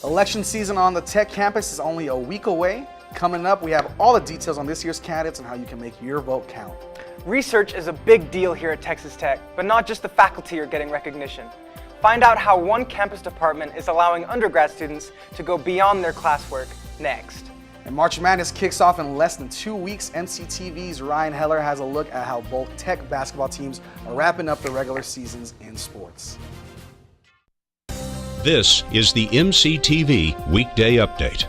Election season on the Tech campus is only a week away. Coming up, we have all the details on this year's candidates and how you can make your vote count. Research is a big deal here at Texas Tech, but not just the faculty are getting recognition. Find out how one campus department is allowing undergrad students to go beyond their classwork next. And March Madness kicks off in less than 2 weeks. MCTV's Ryan Heller has a look at how both Tech basketball teams are wrapping up the regular seasons in sports. This is the MCTV Weekday Update.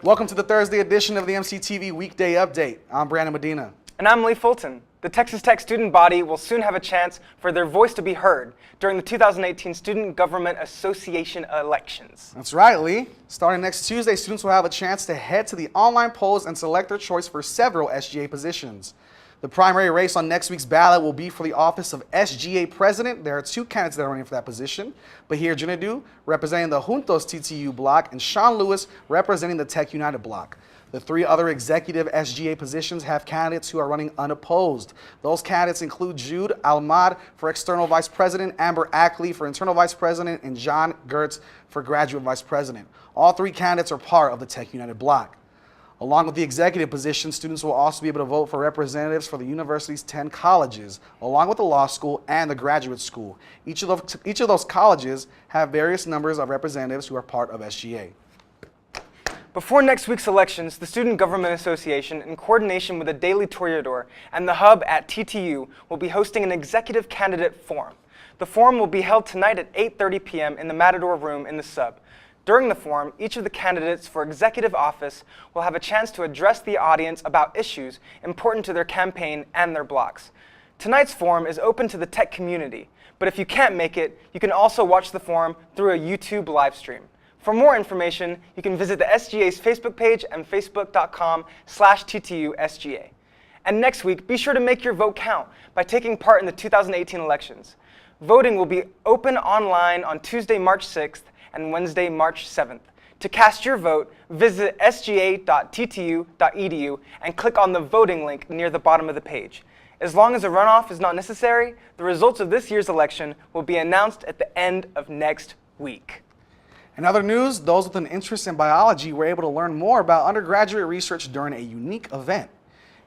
Welcome to the Thursday edition of the MCTV Weekday Update. I'm Brandon Medina. And I'm Lea Fulton. The Texas Tech student body will soon have a chance for their voice to be heard during the 2018 Student Government Association elections. That's right, Lee. Starting next Tuesday, students will have a chance to head to the online polls and select their choice for several SGA positions. The primary race on next week's ballot will be for the office of SGA president. There are 2 candidates that are running for that position. Bahir Junaidu, representing the Juntos TTU block, and Sean Lewis, representing the Tech United block. The 3 other executive SGA positions have candidates who are running unopposed. Those candidates include Jude Almad for external vice president, Amber Ackley for internal vice president, and John Gertz for graduate vice president. All 3 candidates are part of the Tech United block. Along with the executive position, students will also be able to vote for representatives for the university's 10 colleges, along with the law school and the graduate school. Each of those colleges have various numbers of representatives who are part of SGA. Before next week's elections, the Student Government Association, in coordination with the Daily Toreador and the Hub at TTU, will be hosting an executive candidate forum. The forum will be held tonight at 8:30 p.m. in the Matador Room in the Sub. During the forum, each of the candidates for executive office will have a chance to address the audience about issues important to their campaign and their blocks. Tonight's forum is open to the tech community, but if you can't make it, you can also watch the forum through a YouTube live stream. For more information, you can visit the SGA's Facebook page and facebook.com/TTUSGA. And next week, be sure to make your vote count by taking part in the 2018 elections. Voting will be open online on Tuesday, March 6th and Wednesday, March 7th. To cast your vote, visit sga.ttu.edu and click on the voting link near the bottom of the page. As long as a runoff is not necessary, the results of this year's election will be announced at the end of next week. In other news, those with an interest in biology were able to learn more about undergraduate research during a unique event.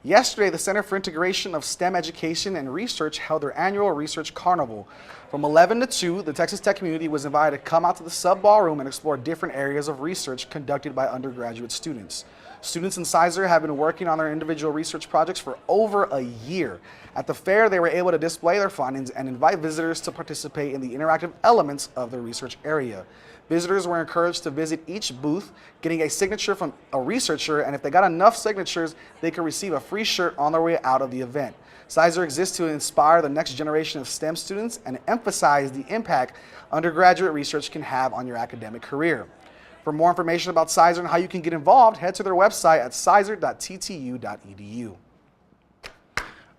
Yesterday, the Center for Integration of STEM Education and Research held their annual Research Carnival. From 11 to 2, the Texas Tech community was invited to come out to the sub ballroom and explore different areas of research conducted by undergraduate students. Students in Sizer have been working on their individual research projects for over a year. At the fair, they were able to display their findings and invite visitors to participate in the interactive elements of the research area. Visitors were encouraged to visit each booth, getting a signature from a researcher, and if they got enough signatures, they could receive a free shirt on their way out of the event. Sizer exists to inspire the next generation of STEM students and emphasize the impact undergraduate research can have on your academic career. For more information about Sizer and how you can get involved, head to their website at sizer.ttu.edu.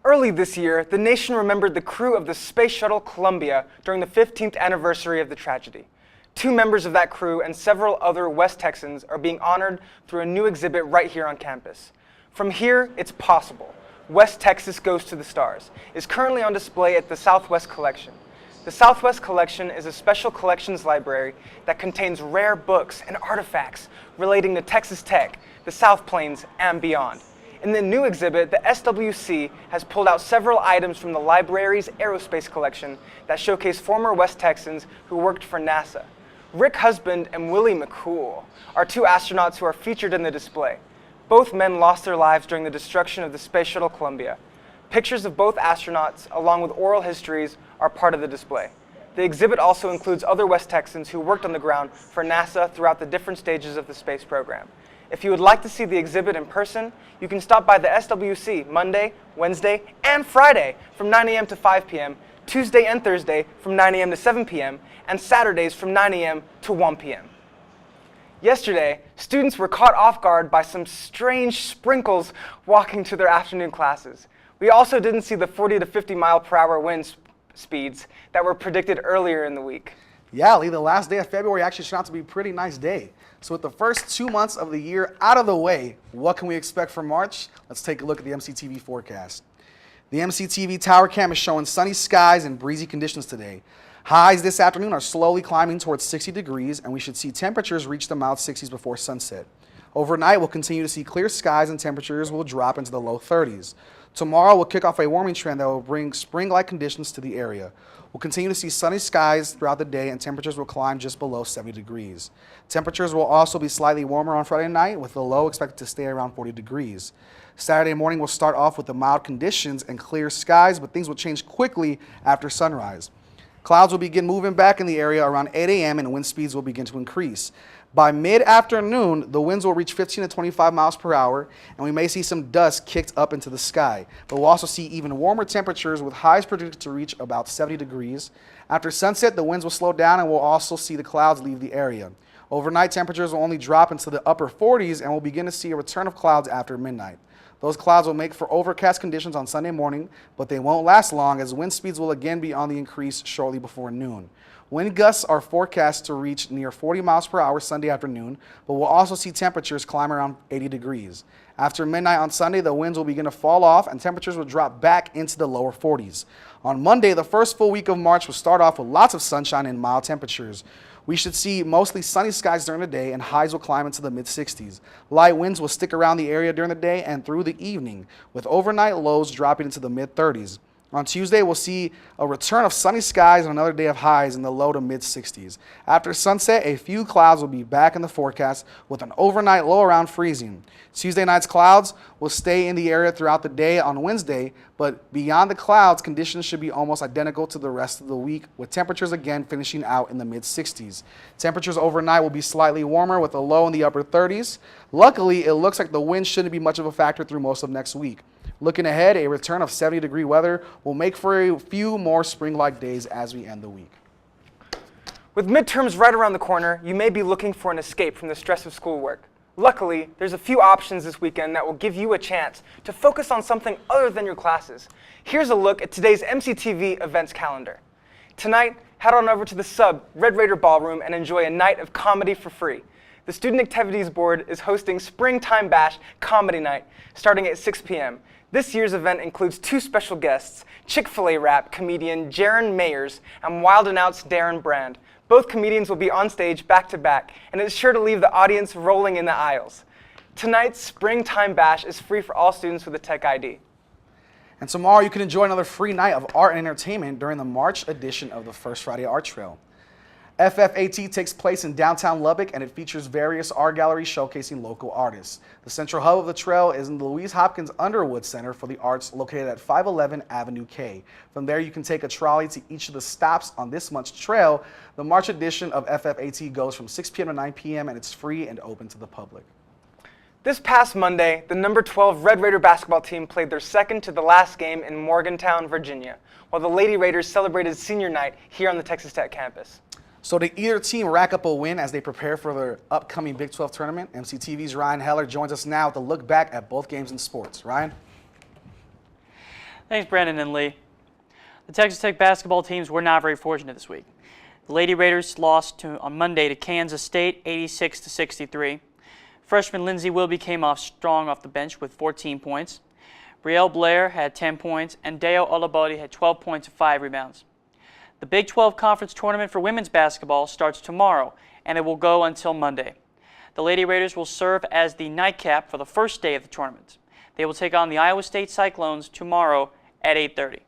Early this year, the nation remembered the crew of the Space Shuttle Columbia during the 15th anniversary of the tragedy. 2 members of that crew and several other West Texans are being honored through a new exhibit right here on campus. From Here, It's Possible. West Texas Goes to the Stars is currently on display at the Southwest Collection. The Southwest Collection is a special collections library that contains rare books and artifacts relating to Texas Tech, the South Plains, and beyond. In the new exhibit, the SWC has pulled out several items from the library's aerospace collection that showcase former West Texans who worked for NASA. Rick Husband and Willie McCool are 2 astronauts who are featured in the display. Both men lost their lives during the destruction of the Space Shuttle Columbia. Pictures of both astronauts, along with oral histories, are part of the display. The exhibit also includes other West Texans who worked on the ground for NASA throughout the different stages of the space program. If you would like to see the exhibit in person, you can stop by the SWC Monday, Wednesday, and Friday from 9 a.m. to 5 p.m., Tuesday and Thursday from 9 a.m. to 7 p.m., and Saturdays from 9 a.m. to 1 p.m. Yesterday, students were caught off guard by some strange sprinkles walking to their afternoon classes. We also didn't see the 40 to 50 mile per hour wind speeds that were predicted earlier in the week. Yeah, Lee, the last day of February actually turned out to be a pretty nice day. So with the first 2 months of the year out of the way, what can we expect for March? Let's take a look at the MCTV forecast. The MCTV Tower Cam is showing sunny skies and breezy conditions today. Highs this afternoon are slowly climbing towards 60 degrees, and we should see temperatures reach the mild 60s before sunset. Overnight, we'll continue to see clear skies and temperatures will drop into the low 30s. Tomorrow, we'll kick off a warming trend that will bring spring-like conditions to the area. We'll continue to see sunny skies throughout the day, and temperatures will climb just below 70 degrees. Temperatures will also be slightly warmer on Friday night, with the low expected to stay around 40 degrees. Saturday morning will start off with the mild conditions and clear skies, but things will change quickly after sunrise. Clouds will begin moving back in the area around 8 a.m. and wind speeds will begin to increase. By mid-afternoon, the winds will reach 15 to 25 miles per hour, and we may see some dust kicked up into the sky. But we'll also see even warmer temperatures with highs predicted to reach about 70 degrees. After sunset, the winds will slow down and we'll also see the clouds leave the area. Overnight, temperatures will only drop into the upper 40s, and we'll begin to see a return of clouds after midnight. Those clouds will make for overcast conditions on Sunday morning, but they won't last long as wind speeds will again be on the increase shortly before noon. Wind gusts are forecast to reach near 40 miles per hour Sunday afternoon, but we'll also see temperatures climb around 80 degrees. After midnight on Sunday, the winds will begin to fall off and temperatures will drop back into the lower 40s. On Monday, the first full week of March will start off with lots of sunshine and mild temperatures. We should see mostly sunny skies during the day and highs will climb into the mid-60s. Light winds will stick around the area during the day and through the evening, with overnight lows dropping into the mid-30s. On Tuesday, we'll see a return of sunny skies and another day of highs in the low to mid-60s. After sunset, a few clouds will be back in the forecast with an overnight low around freezing. Tuesday night's clouds will stay in the area throughout the day on Wednesday, but beyond the clouds, conditions should be almost identical to the rest of the week, with temperatures again finishing out in the mid-60s. Temperatures overnight will be slightly warmer with a low in the upper 30s. Luckily, it looks like the wind shouldn't be much of a factor through most of next week. Looking ahead, a return of 70-degree weather will make for a few more spring-like days as we end the week. With midterms right around the corner, you may be looking for an escape from the stress of schoolwork. Luckily, there's a few options this weekend that will give you a chance to focus on something other than your classes. Here's a look at today's MCTV events calendar. Tonight, head on over to the Sub Red Raider Ballroom and enjoy a night of comedy for free. The Student Activities Board is hosting Springtime Bash Comedy Night starting at 6 p.m. This year's event includes two special guests, Chick-fil-A rap comedian Jaron Mayers and Wild 'N Out's Darren Brand. Both comedians will be on stage back-to-back, and it's sure to leave the audience rolling in the aisles. Tonight's Springtime Bash is free for all students with a Tech ID. And tomorrow you can enjoy another free night of art and entertainment during the March edition of the First Friday Art Trail. FFAT takes place in downtown Lubbock, and it features various art galleries showcasing local artists. The central hub of the trail is in the Louise Hopkins Underwood Center for the Arts, located at 511 Avenue K. From there, you can take a trolley to each of the stops on this month's trail. The March edition of FFAT goes from 6 p.m. to 9 p.m., and it's free and open to the public. This past Monday, the number 12 Red Raider basketball team played their second to the last game in Morgantown, Virginia, while the Lady Raiders celebrated senior night here on the Texas Tech campus. So did either team rack up a win as they prepare for their upcoming Big 12 tournament? MCTV's Ryan Heller joins us now to look back at both games in sports. Ryan? Thanks, Brandon and Lee. The Texas Tech basketball teams were not very fortunate this week. The Lady Raiders lost on Monday to Kansas State 86-63. Freshman Lindsey Wilby came off strong off the bench with 14 points. Brielle Blair had 10 points, and Deo Olabodi had 12 points and 5 rebounds. The Big 12 Conference Tournament for women's basketball starts tomorrow, and it will go until Monday. The Lady Raiders will serve as the nightcap for the first day of the tournament. They will take on the Iowa State Cyclones tomorrow at 8:30.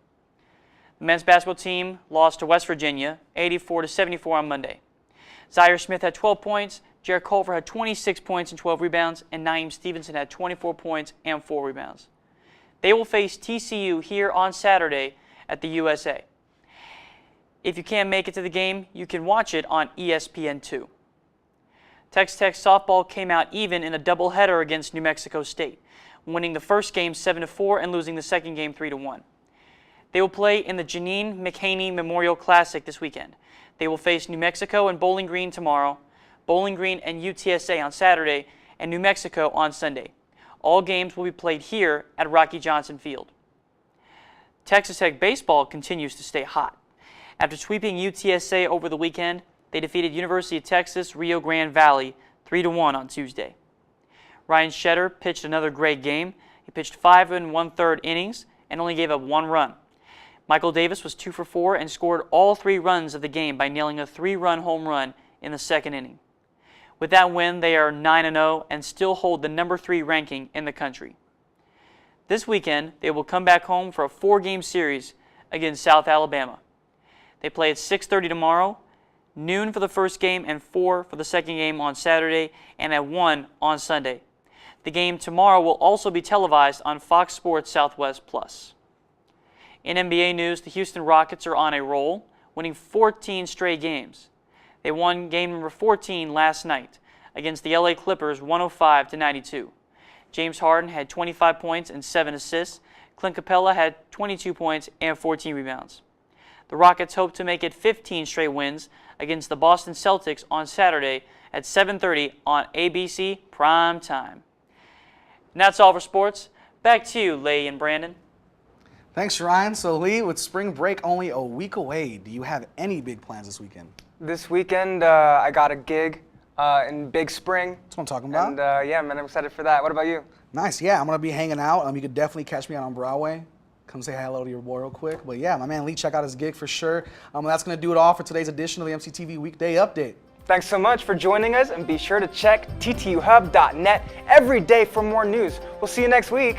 The men's basketball team lost to West Virginia 84-74 on Monday. Zaire Smith had 12 points, Jared Culver had 26 points and 12 rebounds, and Naeem Stevenson had 24 points and 4 rebounds. They will face TCU here on Saturday at the USA. If you can't make it to the game, you can watch it on ESPN2. Texas Tech softball came out even in a doubleheader against New Mexico State, winning the first game 7-4 and losing the second game 3-1. They will play in the Janine McHaney Memorial Classic this weekend. They will face New Mexico and Bowling Green tomorrow, Bowling Green and UTSA on Saturday, and New Mexico on Sunday. All games will be played here at Rocky Johnson Field. Texas Tech baseball continues to stay hot. After sweeping UTSA over the weekend, they defeated University of Texas Rio Grande Valley 3-1 on Tuesday. Ryan Shetter pitched another great game. He pitched 5 1/3 innings and only gave up 1 run. Michael Davis was 2 for 4 and scored all 3 runs of the game by nailing a 3-run home run in the second inning. With that win, they are 9-0 and still hold the number 3 ranking in the country. This weekend, they will come back home for a 4-game series against South Alabama. They play at 6:30 tomorrow, noon for the first game and 4 for the second game on Saturday, and at 1 on Sunday. The game tomorrow will also be televised on Fox Sports Southwest Plus. In NBA news, the Houston Rockets are on a roll, winning 14 straight games. They won game number 14 last night against the LA Clippers 105-92. James Harden had 25 points and 7 assists. Clint Capella had 22 points and 14 rebounds. The Rockets hope to make it 15 straight wins against the Boston Celtics on Saturday at 7:30 on ABC Prime Time. And that's all for sports. Back to you, Lea and Brandon. Thanks, Ryan. So, Lee, with spring break only a week away, do you have any big plans this weekend? This weekend, I got a gig in Big Spring. That's what I'm talking about. And yeah, man, I'm excited for that. What about you? Nice. Yeah, I'm going to be hanging out. You could definitely catch me out on Broadway. Come say hello to your boy real quick. But yeah, my man Lee, check out his gig for sure. That's going to do it all for today's edition of the MCTV Weekday Update. Thanks so much for joining us, and be sure to check ttuhub.net every day for more news. We'll see you next week.